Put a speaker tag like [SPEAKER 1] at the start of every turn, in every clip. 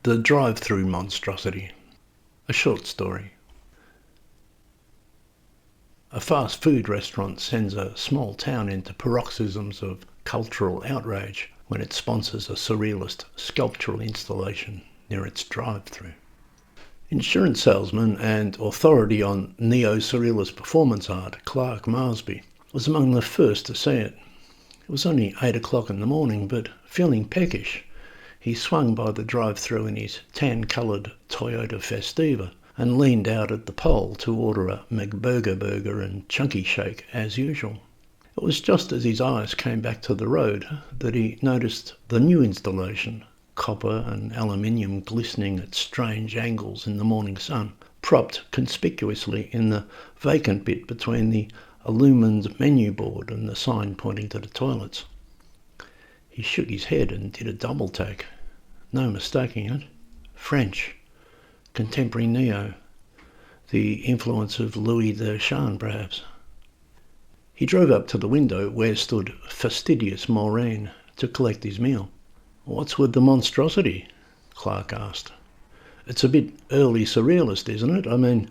[SPEAKER 1] The Drive-Thru Monstrosity. A short story. A fast food restaurant sends a small town into paroxysms of cultural outrage when it sponsors a surrealist sculptural installation near its drive-thru. Insurance salesman and authority on neo-surrealist performance art, Clark Marsby, was among the first to see it. It was only 8 o'clock in the morning, but feeling peckish, he swung by the drive-thru in his tan-coloured Toyota Festiva and leaned out at the pole to order a McBurger burger and chunky shake as usual. It was just as his eyes came back to the road that he noticed the new installation, copper and aluminium glistening at strange angles in the morning sun, propped conspicuously in the vacant bit between the illumined menu board and the sign pointing to the toilets. He shook his head and did a double take. No mistaking it. French. Contemporary neo. The influence of Louis Deschamps, perhaps. He drove up to the window where stood fastidious Maureen to collect his meal. "What's with the monstrosity?" Clark asked. "It's a bit early surrealist, isn't it? I mean,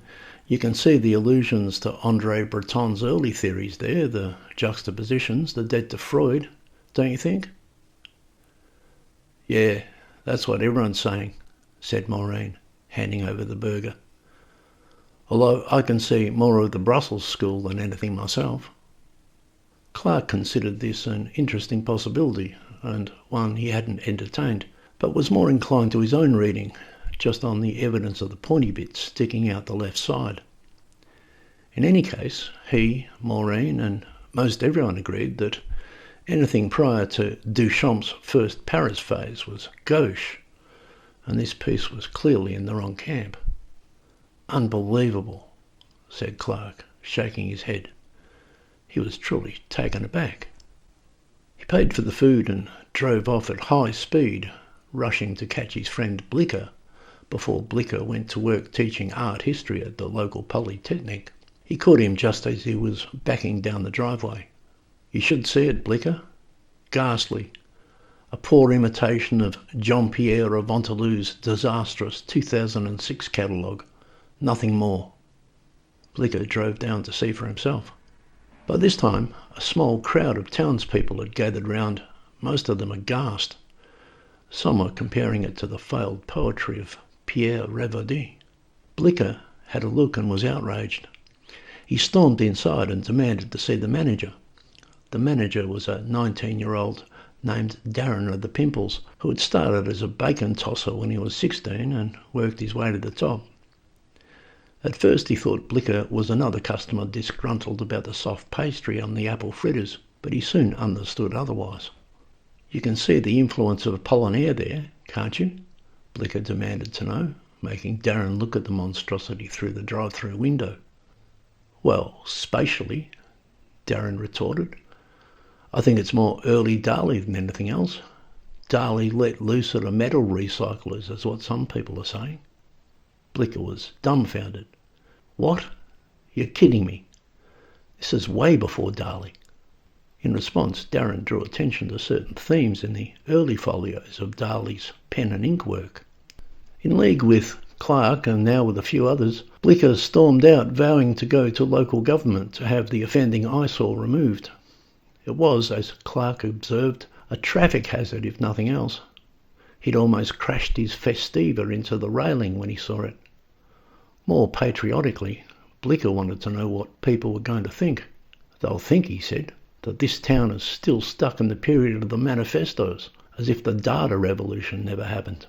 [SPEAKER 1] you can see the allusions to André Breton's early theories there, the juxtapositions, the debt to Freud, don't you think?" "Yeah, that's what everyone's saying," said Maureen, handing over the burger. "Although I can see more of the Brussels school than anything myself." Clark considered this an interesting possibility, and one he hadn't entertained, but was more inclined to his own reading, just on the evidence of the pointy bits sticking out the left side. In any case, he, Maureen, and most everyone agreed that anything prior to Duchamp's first Paris phase was gauche, and this piece was clearly in the wrong camp. "Unbelievable," said Clark, shaking his head. He was truly taken aback. He paid for the food and drove off at high speed, rushing to catch his friend Blicker before Blicker went to work teaching art history at the local polytechnic. He caught him just as he was backing down the driveway. "You should see it, Blicker. Ghastly. A poor imitation of Jean-Pierre of Vontelou's disastrous 2006 catalogue. Nothing more." Blicker drove down to see for himself. By this time, a small crowd of townspeople had gathered round, most of them aghast. Some were comparing it to the failed poetry of Pierre Reverdy. Blicker had a look and was outraged. He stormed inside and demanded to see the manager. The manager was a 19-year-old named Darren of the Pimples, who had started as a bacon tosser when he was 16 and worked his way to the top. At first he thought Blicker was another customer disgruntled about the soft pastry on the apple fritters, but he soon understood otherwise. "You can see the influence of Apollinaire there, can't you?" Blicker demanded to know, making Darren look at the monstrosity through the drive-thru window. "Well, spatially," Darren retorted. "I think it's more early Dali than anything else. Dali let loose at a metal recyclers, is what some people are saying." Blicker was dumbfounded. "What? You're kidding me. This is way before Dali." In response, Darren drew attention to certain themes in the early folios of Dali's pen and ink work. In league with Clark, and now with a few others, Blicker stormed out, vowing to go to local government to have the offending eyesore removed. It was, as Clark observed, a traffic hazard if nothing else. He'd almost crashed his Festiva into the railing when he saw it. More patriotically, Blicker wanted to know what people were going to think. "They'll think," he said, "that this town is still stuck in the period of the manifestos, as if the data revolution never happened."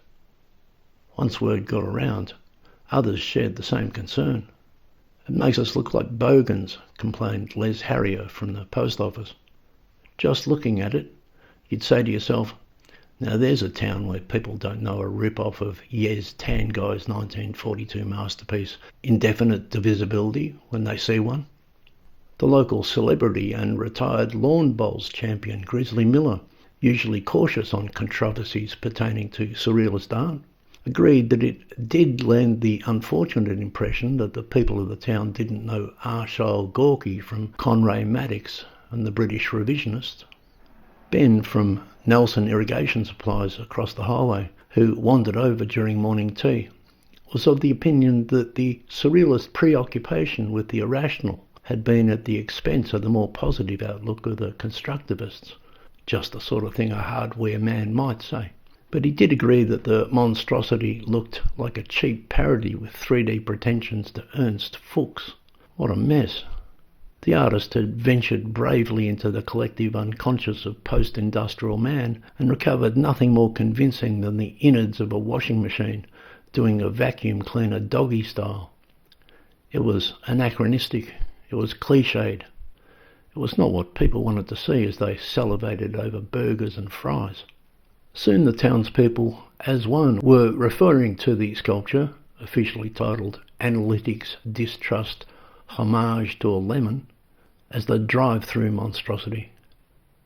[SPEAKER 1] Once word got around, others shared the same concern. "It makes us look like bogans," complained Les Harrier from the post office. "Just looking at it, you'd say to yourself, now there's a town where people don't know a rip-off of Yez Tanguy's 1942 masterpiece, Indefinite Divisibility, when they see one." The local celebrity and retired lawn bowls champion Grizzly Miller, usually cautious on controversies pertaining to surrealist art, agreed that it did lend the unfortunate impression that the people of the town didn't know Arshile Gorky from Conray Maddox and the British Revisionists. Ben from Nelson irrigation supplies across the highway, who wandered over during morning tea, was of the opinion that the surrealist preoccupation with the irrational had been at the expense of the more positive outlook of the constructivists. Just the sort of thing a hardware man might say. But he did agree that the monstrosity looked like a cheap parody with 3D pretensions to Ernst Fuchs. What a mess. The artist had ventured bravely into the collective unconscious of post-industrial man and recovered nothing more convincing than the innards of a washing machine doing a vacuum cleaner doggy style. It was anachronistic. It was cliched. It was not what people wanted to see as they salivated over burgers and fries. Soon the townspeople, as one, were referring to the sculpture, officially titled Analytics, Distrust, Homage to a Lemon, as the Drive-Thru Monstrosity.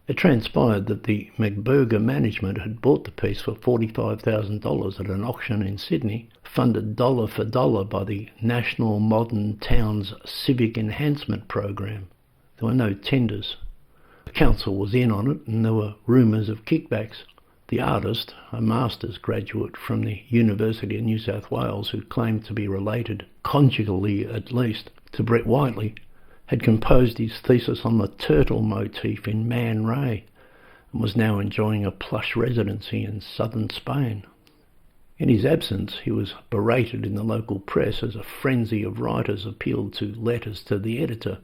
[SPEAKER 1] It transpired that the McBurger management had bought the piece for $45,000 at an auction in Sydney, funded dollar for dollar by the National Modern Towns Civic Enhancement Program. There were no tenders. The council was in on it, and there were rumours of kickbacks. The artist, a master's graduate from the University of New South Wales who claimed to be related, conjugally at least, to Brett Whiteley, had composed his thesis on the turtle motif in Man Ray and was now enjoying a plush residency in southern Spain. In his absence, he was berated in the local press as a frenzy of writers appealed to letters to the editor.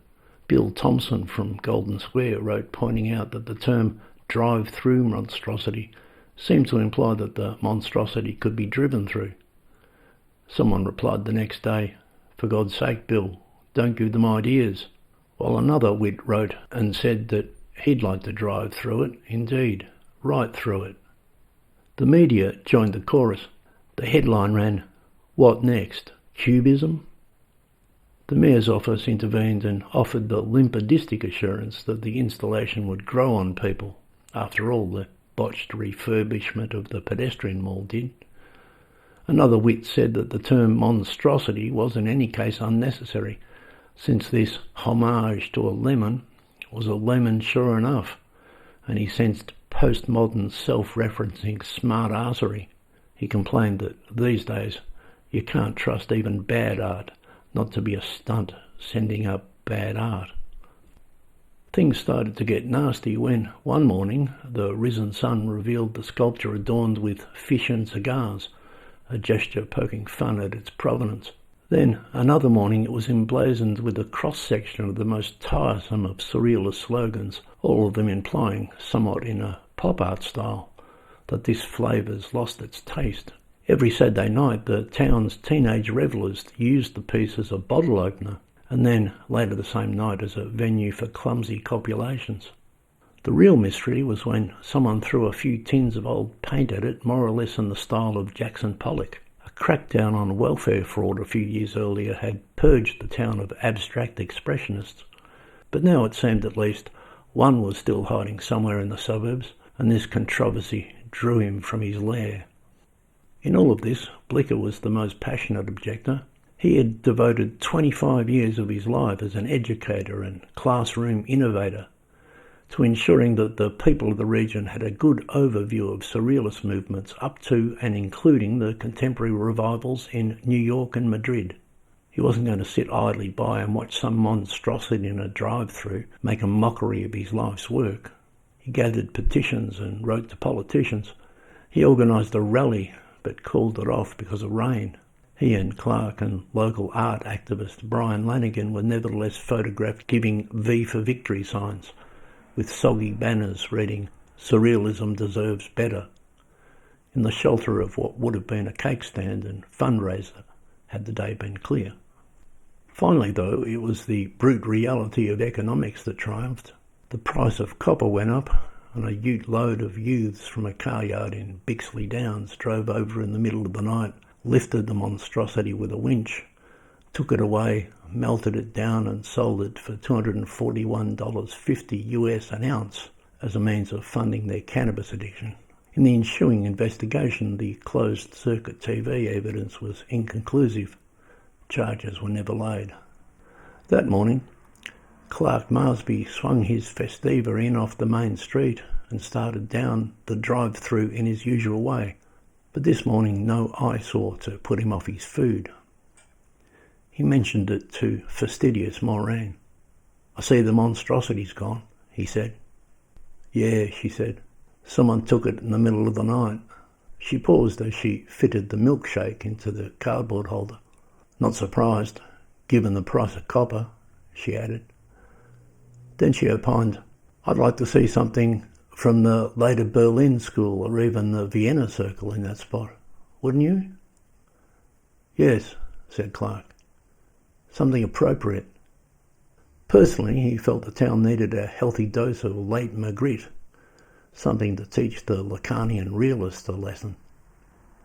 [SPEAKER 1] Bill Thompson from Golden Square wrote pointing out that the term drive-through monstrosity seemed to imply that the monstrosity could be driven through. Someone replied the next day, "For God's sake, Bill, don't give them ideas," while another wit wrote and said that he'd like to drive through it, indeed, right through it. The media joined the chorus. The headline ran, "What next? Cubism?" The mayor's office intervened and offered the limpidistic assurance that the installation would grow on people. After all, the botched refurbishment of the pedestrian mall did. Another wit said that the term monstrosity was in any case unnecessary, since this homage to a lemon was a lemon sure enough, and he sensed postmodern self-referencing smart-arsery. He complained that these days you can't trust even bad art not to be a stunt sending up bad art. Things started to get nasty when, one morning, the risen sun revealed the sculpture adorned with fish and cigars, a gesture poking fun at its provenance. Then, another morning, it was emblazoned with a cross-section of the most tiresome of surrealist slogans, all of them implying, somewhat in a pop art style, that this flavour's lost its taste. Every Saturday night, the town's teenage revellers used the piece as a bottle opener, and then, later the same night, as a venue for clumsy copulations. The real mystery was when someone threw a few tins of old paint at it, more or less in the style of Jackson Pollock. A crackdown on welfare fraud a few years earlier had purged the town of abstract expressionists, but now it seemed at least one was still hiding somewhere in the suburbs, and this controversy drew him from his lair. In all of this, Blicker was the most passionate objector. He had devoted 25 years of his life as an educator and classroom innovator to ensuring that the people of the region had a good overview of surrealist movements up to and including the contemporary revivals in New York and Madrid. He wasn't going to sit idly by and watch some monstrosity in a drive-through make a mockery of his life's work. He gathered petitions and wrote to politicians. He organised a rally but called it off because of rain. He and Clark and local art activist Brian Lanigan were nevertheless photographed giving V for Victory signs, with soggy banners reading, "Surrealism deserves better," in the shelter of what would have been a cake stand and fundraiser had the day been clear. Finally, though, it was the brute reality of economics that triumphed. The price of copper went up, and a ute load of youths from a car yard in Bixley Downs drove over in the middle of the night, lifted the monstrosity with a winch, took it away, melted it down and sold it for $241.50 US an ounce as a means of funding their cannabis addiction. In the ensuing investigation, the closed-circuit TV evidence was inconclusive. Charges were never laid. That morning, Clark Marsby swung his Festiva in off the main street and started down the drive-thru in his usual way, but this morning no eyesore to put him off his food. He mentioned it to fastidious Maureen. "I see the monstrosity's gone," he said. "Yeah," she said. "Someone took it in the middle of the night." She paused as she fitted the milkshake into the cardboard holder. "Not surprised, given the price of copper," she added. Then she opined, "I'd like to see something from the later Berlin school or even the Vienna circle in that spot. Wouldn't you?" "Yes," said Clark. "Something appropriate." Personally, he felt the town needed a healthy dose of late Magritte, something to teach the Lacanian realist a lesson.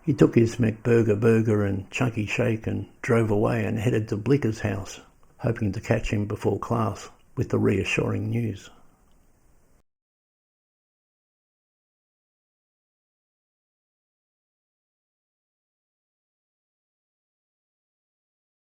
[SPEAKER 1] He took his McBurger burger and chunky shake and drove away and headed to Blicker's house, hoping to catch him before class with the reassuring news.